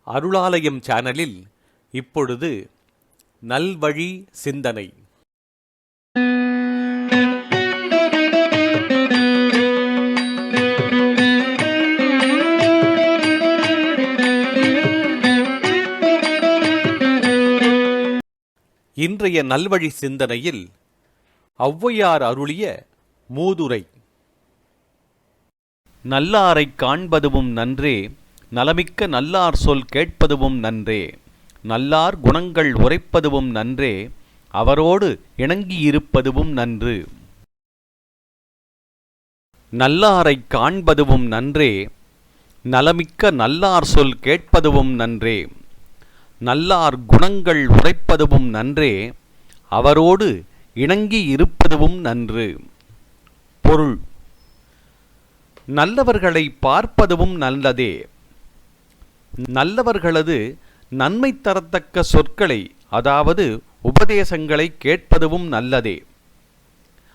அருளாலயம் சேனலில் இப்பொழுது நல்வழி சிந்தனை. இன்றைய நல்வழி சிந்தனையில் ஔவையார் அருளிய மூதுரை. நல்லாரைக் காண்பதுவும் நன்றே, நலமிக்க நல்லார் சொல் கேட்பதுவும் நன்றே, நல்லார் குணங்கள் உரைப்பதுவும் நன்றே, அவரோடு இணங்கியிருப்பதுவும் நன்று. நல்லாரைக் காண்பதுவும் நன்றே, நலமிக்க நல்லார் சொல் கேட்பதுவும் நன்றே, நல்லார் குணங்கள் உரைப்பதுவும் நன்றே, அவரோடு இணங்கி இருப்பதுவும் நன்று. பொருள்: நல்லவர்களை பார்ப்பதுவும் நல்லதே. நல்லவர்களது நன்மை தரத்தக்க சொற்களை, அதாவது உபதேசங்களை கேட்பதுவும் நல்லதே.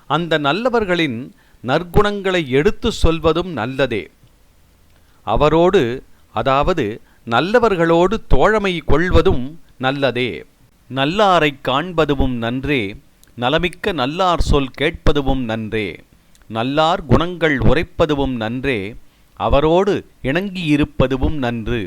அந்த நல்லவர்களின் நற்குணங்களை எடுத்து சொல்வதும் நல்லதே. அவரோடு, அதாவது நல்லவர்களோடு தோழமை கொள்வதும் நல்லதே. நல்லாரைக் காண்பதுவும் நன்றே, நலமிக்க நல்லார் சொல் கேட்பதுவும் நன்றே, நல்லார் குணங்கள் உரைப்பதுவும் நன்றே, அவரோடு இணங்கியிருப்பதுவும் நன்று.